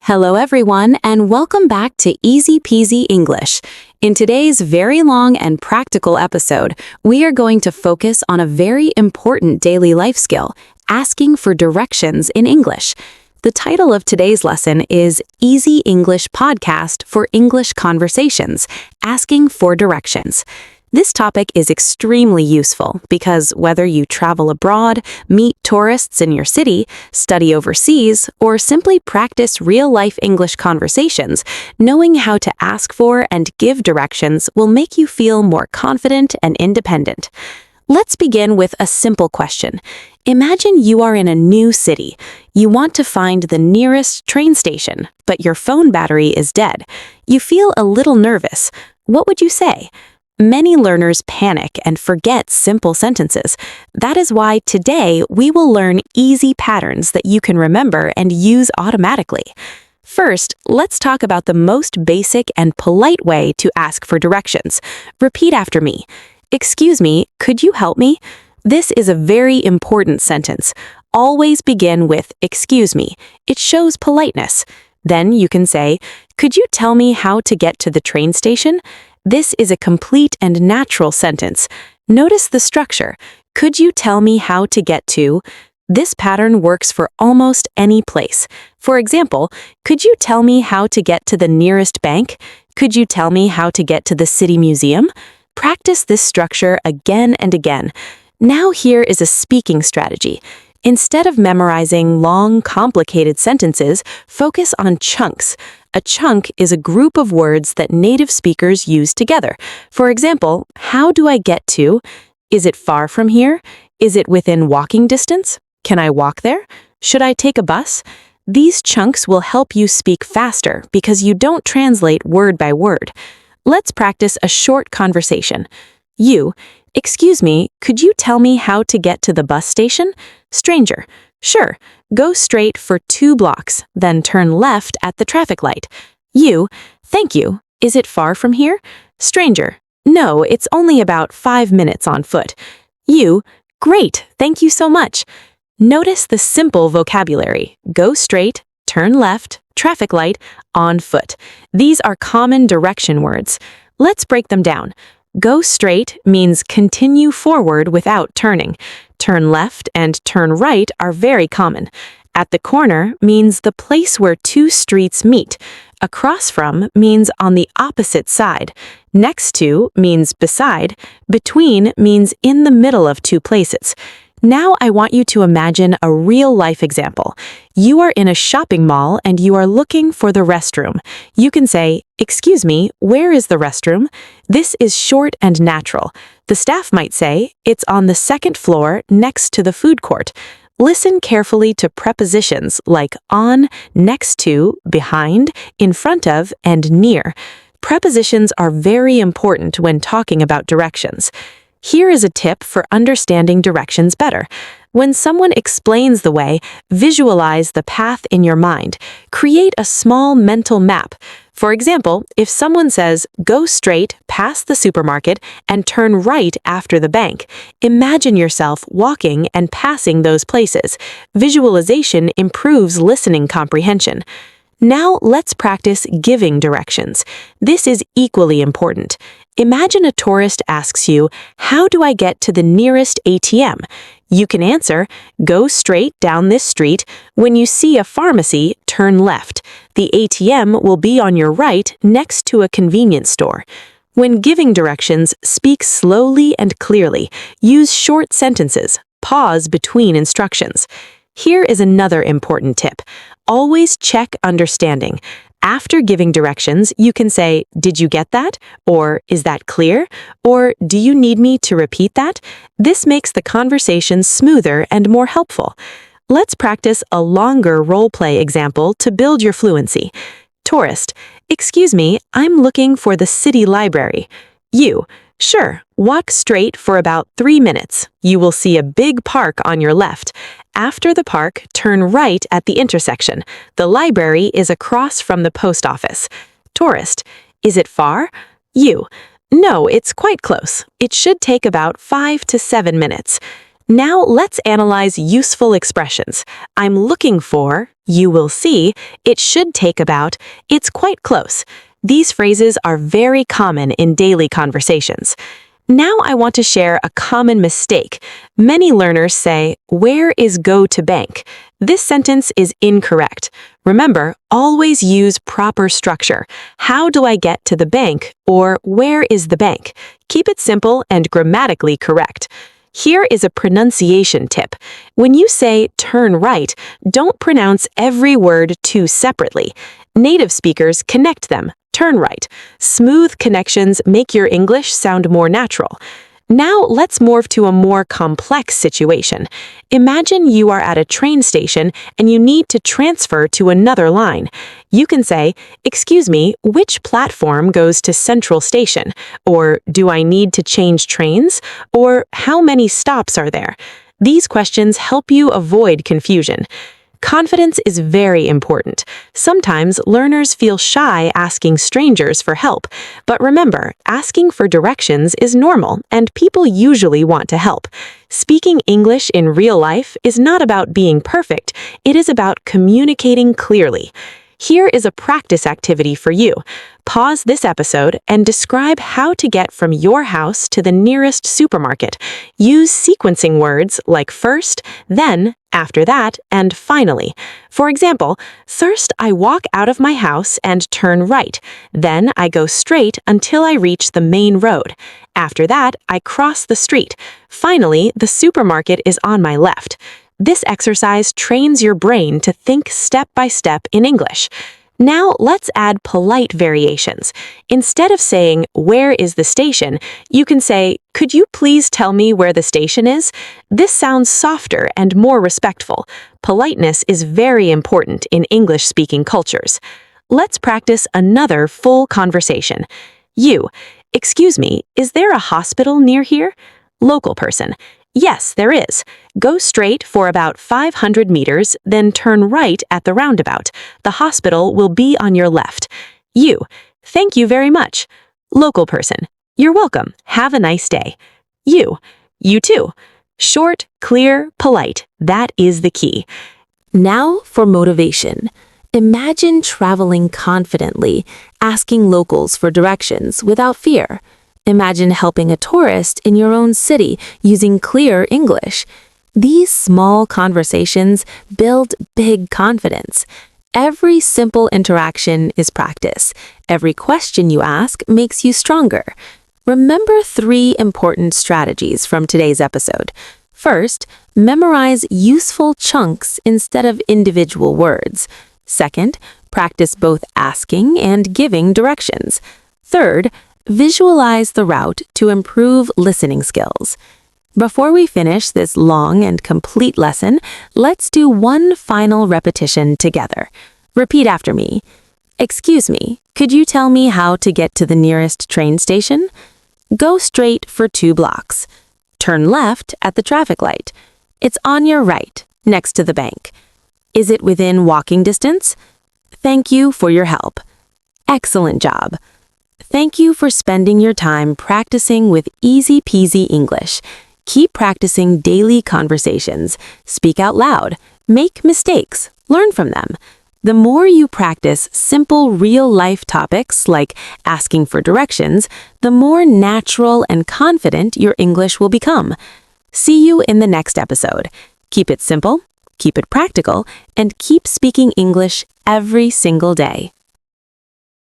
Hello everyone, and welcome back to Easy Peasy English. In today's very long and practical episode, we are going to focus on a very important daily life skill, asking for directions in English. The title of today's lesson is Easy English Podcast for English Conversations, Asking for Directions. This topic is extremely useful because whether you travel abroad, meet tourists in your city, study overseas, or simply practice real-life English conversations, knowing how to ask for and give directions will make you feel more confident and independent. Let's begin with a simple question. Imagine you are in a new city. You want to find the nearest train station, but your phone battery is dead. You feel a little nervous. What would you say? Many learners panic and forget simple sentences. That is why today we will learn easy patterns that you can remember and use automatically. First, let's talk about the most basic and polite way to ask for directions. Repeat after me. Excuse me, could you help me? This is a very important sentence. Always begin with excuse me. It shows politeness. Then you can say, could you tell me how to get to the train station? This is a complete and natural sentence. Notice the structure. Could you tell me how to get to? This pattern works for almost any place. For example, could you tell me how to get to the nearest bank? Could you tell me how to get to the city museum? Practice this structure again and again. Now here is a speaking strategy. Instead of memorizing long, complicated sentences, focus on chunks. A chunk is a group of words that native speakers use together. For example, how do I get to? Is it far from here? Is it within walking distance? Can I walk there? Should I take a bus? These chunks will help you speak faster because you don't translate word by word. Let's practice a short conversation. You, excuse me, could you tell me how to get to the bus station? Stranger, sure. Go straight for 2 blocks, then turn left at the traffic light. You, thank you. Is it far from here? Stranger, no, it's only about 5 minutes on foot. You, great, thank you so much. Notice the simple vocabulary. Go straight, turn left, traffic light, on foot. These are common direction words. Let's break them down. Go straight means continue forward without turning. Turn left and turn right are very common. At the corner means the place where 2 streets meet. Across from means on the opposite side. Next to means beside. Between means in the middle of 2 places. Now I want you to imagine a real-life example. You are in a shopping mall and you are looking for the restroom. You can say, excuse me, where is the restroom? This is short and natural. The staff might say, it's on the 2nd floor next to the food court. Listen carefully to prepositions like on, next to, behind, in front of, and near. Prepositions are very important when talking about directions. Here is a tip for understanding directions better. When someone explains the way, visualize the path in your mind. Create a small mental map. For example, if someone says, go straight past the supermarket and turn right after the bank, imagine yourself walking and passing those places. Visualization improves listening comprehension. Now let's practice giving directions. This is equally important. Imagine a tourist asks you, how do I get to the nearest ATM? You can answer, go straight down this street. When you see a pharmacy, turn left. The ATM will be on your right next to a convenience store. When giving directions, speak slowly and clearly. Use short sentences. Pause between instructions. Here is another important tip. Always check understanding. After giving directions, you can say, did you get that? Or is that clear? Or do you need me to repeat that? This makes the conversation smoother and more helpful. Let's practice a longer role-play example to build your fluency. Tourist, excuse me, I'm looking for the city library. You, sure, walk straight for about 3 minutes. You will see a big park on your left. After the park, turn right at the intersection. The library is across from the post office. Tourist, is it far? You, no, it's quite close. It should take about 5 to 7 minutes. Now let's analyze useful expressions. I'm looking for, you will see, it should take about, it's quite close. These phrases are very common in daily conversations. Now I want to share a common mistake. Many learners say, where is go to bank? This sentence is incorrect. Remember, always use proper structure. How do I get to the bank? Or where is the bank? Keep it simple and grammatically correct. Here is a pronunciation tip. When you say turn right, don't pronounce every word too separately. Native speakers connect them. Turn right. Smooth connections make your English sound more natural. Now let's morph to a more complex situation. Imagine you are at a train station and you need to transfer to another line. You can say, "Excuse me, which platform goes to Central Station?" Or, "Do I need to change trains?" Or, "How many stops are there?" These questions help you avoid confusion. Confidence is very important. Sometimes learners feel shy asking strangers for help, but remember, asking for directions is normal and people usually want to help. Speaking English in real life is not about being perfect, it is about communicating clearly. Here is a practice activity for you. Pause this episode and describe how to get from your house to the nearest supermarket. Use sequencing words like first, then, after that, and finally. For example, first I walk out of my house and turn right. Then I go straight until I reach the main road. After that, I cross the street. Finally, the supermarket is on my left. This exercise trains your brain to think step by step in English. Now let's add polite variations. Instead of saying, "Where is the station?" you can say, "Could you please tell me where the station is?" This sounds softer and more respectful. Politeness is very important in English-speaking cultures. Let's practice another full conversation. You, "Excuse me, is there a hospital near here?" Local person, "Yes, there is. Go straight for about 500 meters, then turn right at the roundabout. The hospital will be on your left." You, "Thank you very much." Local person, "You're welcome. Have a nice day." You too. Short, clear, polite. That is the key. Now for motivation. Imagine traveling confidently, asking locals for directions without fear. Imagine helping a tourist in your own city using clear English. These small conversations build big confidence. Every simple interaction is practice. Every question you ask makes you stronger. Remember 3 important strategies from today's episode. First, memorize useful chunks instead of individual words. Second, practice both asking and giving directions. Third, visualize the route to improve listening skills. Before we finish this long and complete lesson, let's do one final repetition together. Repeat after me. "Excuse me, could you tell me how to get to the nearest train station?" Go straight for 2 blocks. Turn left at the traffic light. It's on your right, next to the bank. Is it within walking distance? Thank you for your help. Excellent job. Thank you for spending your time practicing with Easy Peasy English. Keep practicing daily conversations. Speak out loud. Make mistakes. Learn from them. The more you practice simple real-life topics like asking for directions, the more natural and confident your English will become. See you in the next episode. Keep it simple, keep it practical, and keep speaking English every single day.